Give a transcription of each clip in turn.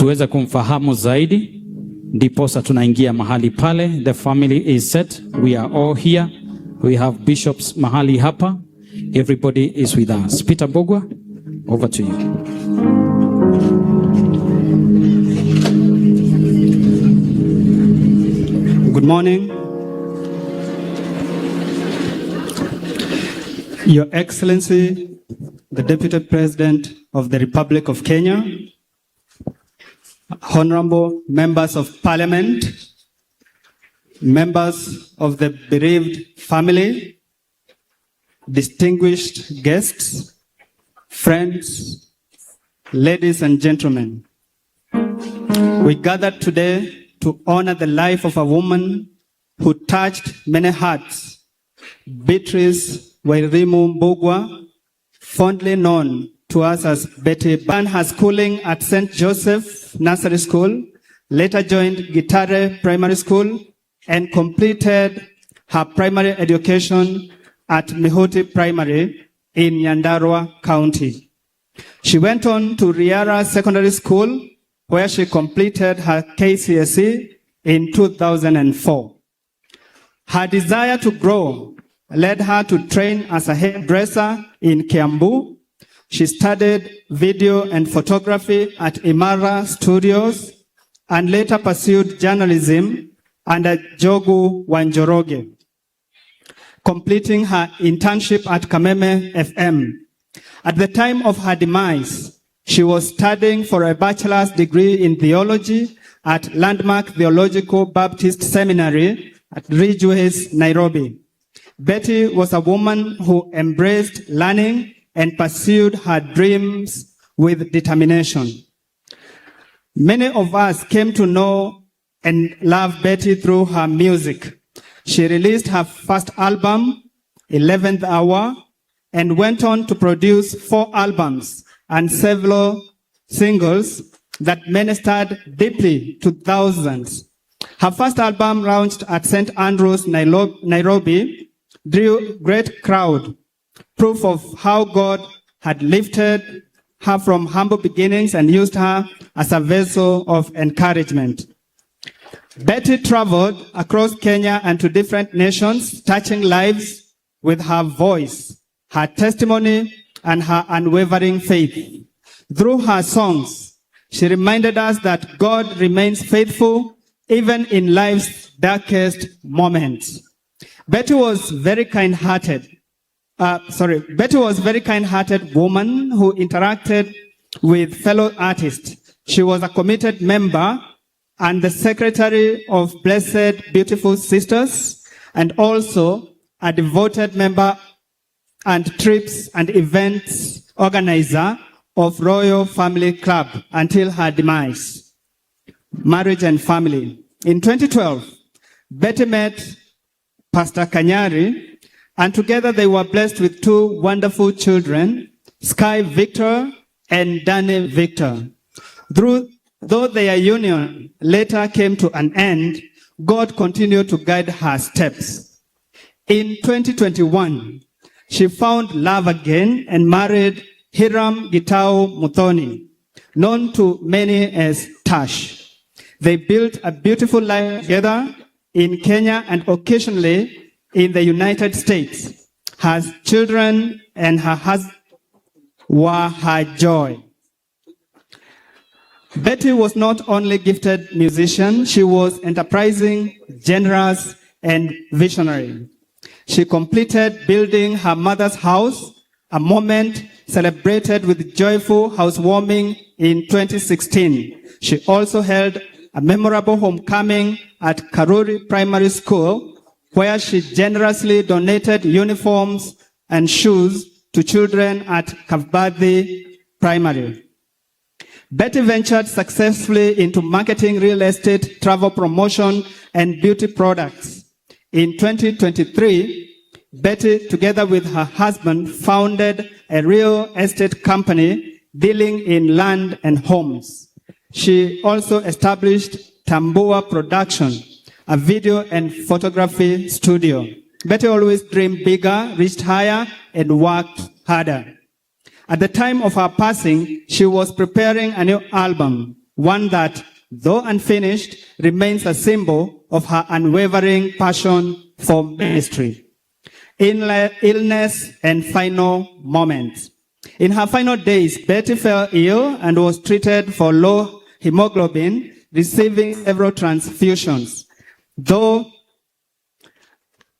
tuweze kumfahamu zaidi, ndiposa tunaingia mahali pale. The family is set. We are all here. We have bishops mahali hapa. Everybody is with us. Peter Bogwa, over to you. Good morning. Your Excellency, the Deputy President of the Republic of Kenya, honorable members of Parliament, members of the bereaved family, distinguished guests, friends, ladies and gentlemen. We gathered today to honor the life of a woman who touched many hearts, Beatrice Wairimu Mbugua, fondly known to us as Betty. Began her schooling at St. Joseph Nursery School, later joined Gitare Primary School, and completed her primary education at Mihuti Primary in Nyandarua County. She went on to Riara Secondary School, where she completed her KCSE in 2004. Her desire to grow led her to train as a hairdresser in Kiambu. She studied video and photography at Imara Studios and later pursued journalism under Jogu Wanjoroge, completing her internship at Kameme FM. At the time of her demise, she was studying for a bachelor's degree in theology at Landmark Theological Baptist Seminary at Ridgeways, Nairobi. Betty was a woman who embraced learning and pursued her dreams with determination. Many of us came to know and love Betty through her music. She released her first album, 11th Hour, and went on to produce 4 albums and several singles that ministered deeply to thousands. Her first album, launched at St. Andrews, Nairobi, drew great crowd, proof of how God had lifted her from humble beginnings and used her as a vessel of encouragement. Betty traveled across Kenya and to different nations, touching lives with her voice, her testimony, and her unwavering faith. Through her songs, she reminded us that God remains faithful even in life's darkest moments. Betty was very kind-hearted woman who interacted with fellow artists. She was a committed member and the secretary of Blessed Beautiful Sisters, and also a devoted member and trips and events organizer of Royal Family Club until her demise. Marriage and family. In 2012, Betty met Pastor Kanyari, and together they were blessed with 2 wonderful children, Sky Victor and Danny Victor. Though their union later came to an end, God continued to guide her steps. In 2021, she found love again and married Hiram Gitau Muthoni, known to many as Tash. They built a beautiful life together in Kenya and occasionally in the United States. Her children and her husband were her joy. Betty was not only gifted musician, she was enterprising, generous, and visionary. She completed building her mother's house, a moment celebrated with joyful housewarming in 2016. She also held a memorable homecoming at Karuri Primary School, where she generously donated uniforms and shoes to children at Kavbadhi Primary. Betty ventured successfully into marketing, real estate, travel promotion, and beauty products. In 2023, Betty, together with her husband, founded a real estate company dealing in land and homes. She also established Tambua Production, a video and photography studio. Betty always dreamed bigger, reached higher, and worked harder. At the time of her passing, she was preparing a new album, one that, though unfinished, remains a symbol of her unwavering passion for ministry. Illness and final moments. In her final days, Betty fell ill and was treated for low hemoglobin, receiving several transfusions. Though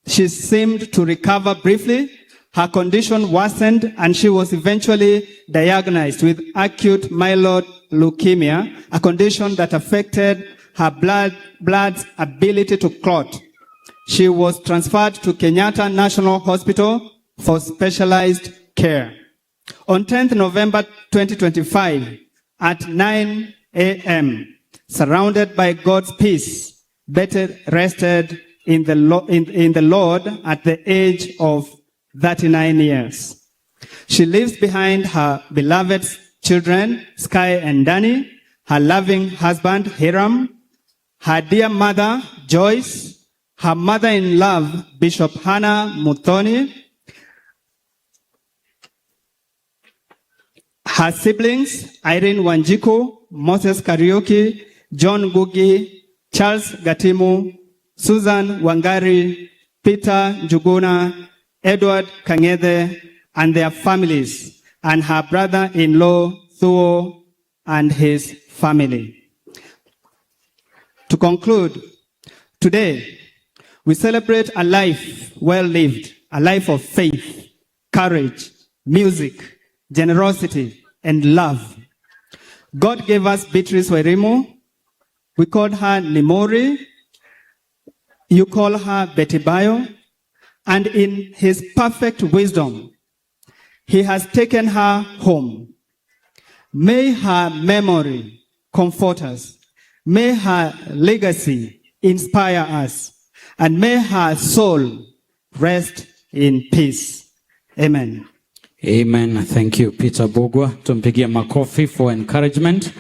she seemed to recover briefly, her condition worsened and she was eventually diagnosed with acute myeloid leukemia, a condition that affected her blood's ability to clot. She was transferred to Kenyatta National Hospital for specialized care. On 10th November 2025, at 9 a.m., surrounded by God's peace, Betty rested in the Lord at the age of 39 years. She leaves behind her beloved children, Sky and Danny, her loving husband, Hiram, her dear mother, Joyce, her mother-in-law, Bishop Hannah Muthoni, her siblings, Irene Wanjiku, Moses Kariuki, John Gugi, Charles Gatimu, Susan Wangari, Peter Njuguna, Edward Kangede, and their families, and her brother-in-law, Thuo, and his family. To conclude, today, we celebrate a life well lived, a life of faith, courage, music, generosity, and love. God gave us Beatrice Wairimu. We called her Nimori. You call her Betty Bayo. And in his perfect wisdom, he has taken her home. May her memory comfort us. May her legacy inspire us. And may her soul rest in peace. Amen. Amen. Thank you, Peter Bogwa. Tumpigia makofi for encouragement.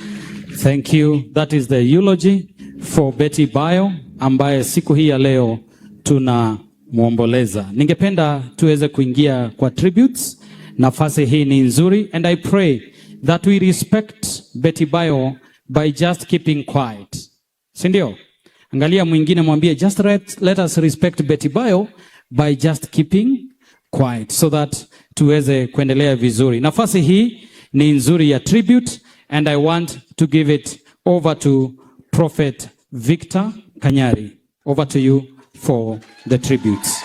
Thank you. That is the eulogy for Betty Bayo, ambaye siku hii ya leo tunamwomboleza. Ningependa tuweze kuingia kwa tributes. Nafasi hii ni nzuri, and I pray that we respect Betty Bayo by just keeping quiet. Sindio? Angalia mwingine mwambie, just let us respect Betty Bayo by just keeping quiet, so that tuweze kuendelea vizuri. Nafasi hii ni nzuri ya tribute, and I want to give it over to Prophet Victor Kanyari. Over to you for the tributes.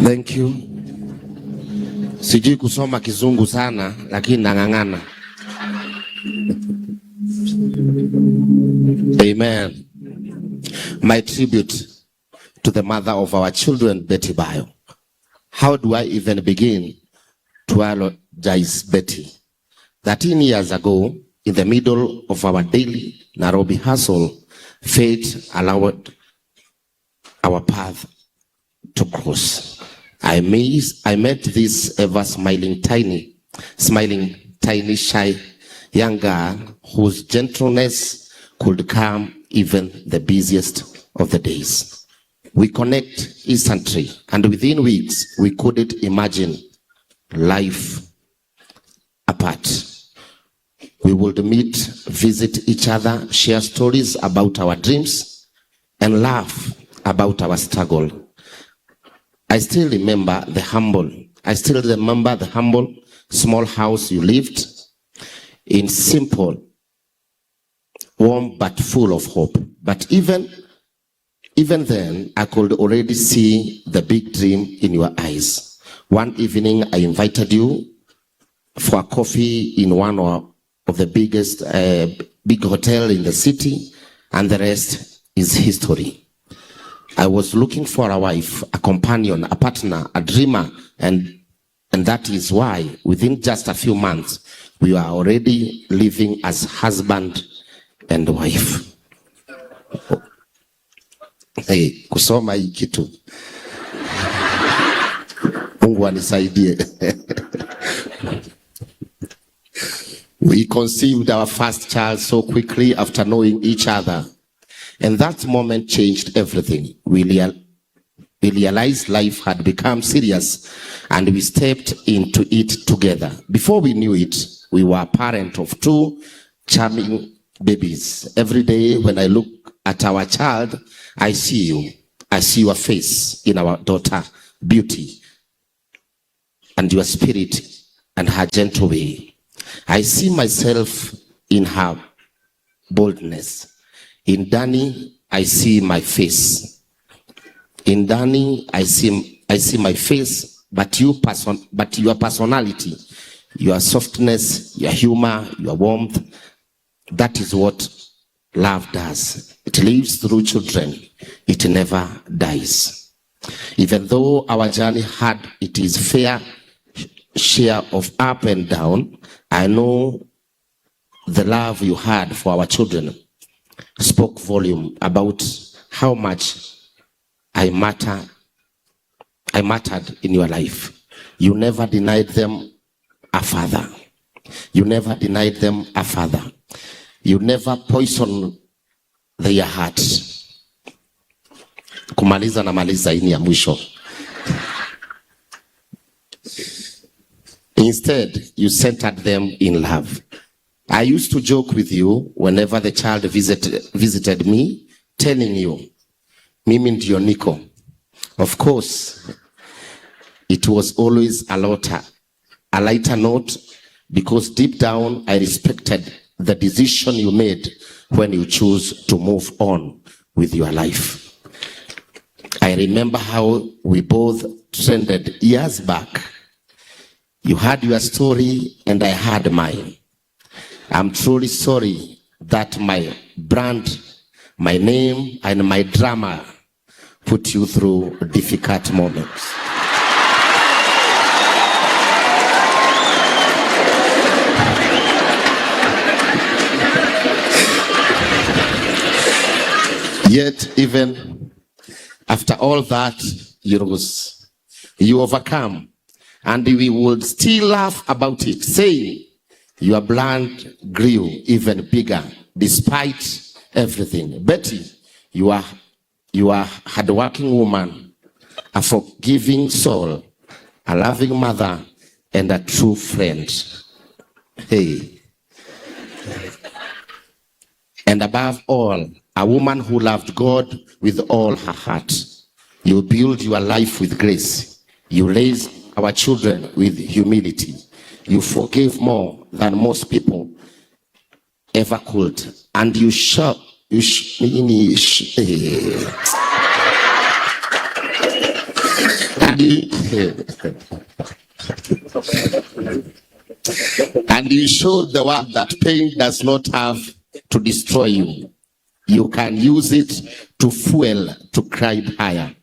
Thank you. Sijui kusoma kizungu sana, lakini nang'ang'ana. Amen. My tribute to the mother of our children, Betty Bayo. How do I even begin to eulogize Betty? 13 years ago, in the middle of our daily Nairobi hustle, fate allowed our path to cross. I met this ever smiling, tiny, shy young girl whose gentleness could calm even the busiest of the days. We connect instantly, and within weeks, we couldn't imagine life apart. We would meet, visit each other, share stories about our dreams, and laugh about our struggle. I still remember the humble, small house you lived in, simple, warm, but full of hope. But even then, I could already see the big dream in your eyes. One evening, I invited you for a coffee in one of the biggest big hotel in the city, and the rest is history. I was looking for a wife, a companion, a partner, a dreamer, and that is why within just a few months, we are already living as husband and wife. Hey, kusoma hii kitu. Mungu anisaidie. We conceived our first child so quickly after knowing each other. And that moment changed everything. We we realized life had become serious and we stepped into it together. Before we knew it, we were a parent of 2 charming babies. Every day when I look at our child, I see you. I see your face in our daughter, Beauty, and your spirit and her gentle way. I see myself in her boldness. In Danny, I see my face. In Danny, I see my face, but your personality, your softness, your humor, your warmth, that is what love does. It lives through children. It never dies. Even though our journey had its fair share of up and down, I know the love you had for our children spoke volume about how much I mattered in your life. You never denied them a father. You never denied them a father. You never poisoned their hearts. Kumaliza na maliza ini ya mwisho. Instead, you centered them in love. I used to joke with you whenever the child visited me, telling you, Mimi ndio niko. Of course, it was always a lighter note, because deep down I respected the decision you made when you chose to move on with your life. I remember how we both trended years back. You had your story and I had mine. I'm truly sorry that my brand, my name, and my drama put you through difficult moments. Yet, even after all that, you overcome, and we would still laugh about it, saying your brand grew even bigger despite everything. Betty, you are a hardworking woman, a forgiving soul, a loving mother, and a true friend. Hey. And above all, a woman who loved God with all her heart. You build your life with grace. You raise our children with humility. You forgive more than most people ever could. And you show and you show the world that pain does not have to destroy you. You can use it to fuel, to climb higher.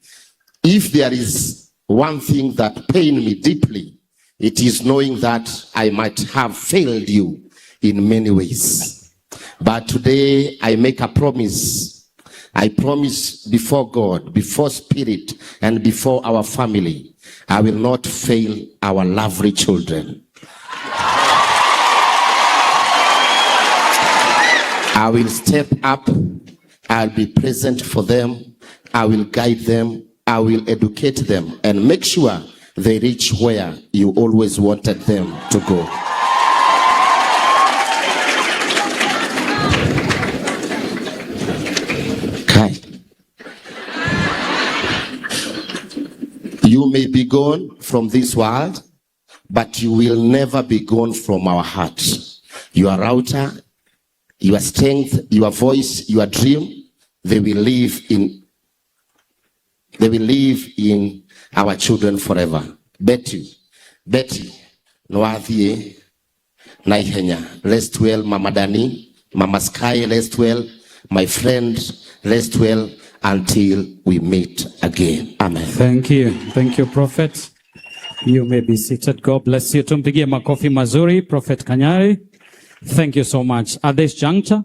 If there is one thing that pained me deeply, it is knowing that I might have failed you in many ways. But today I make a promise. I promise before God, before Spirit, and before our family, I will not fail our lovely children. I will step up. I'll be present for them. I will guide them. I will educate them and make sure they reach where you always wanted them to go. Kai. You may be gone from this world, but you will never be gone from our hearts. Your router, your strength, your voice, your dream, they will live in our children forever. Betty, Noathie, Naihenya, rest well, Mama Dani, Mama Sky, rest well, my friend, rest well until we meet again. Amen. Thank you, Prophet. You may be seated. God bless you. Tumpigie makofi mazuri, Prophet Kanyari. Thank you so much. At this juncture,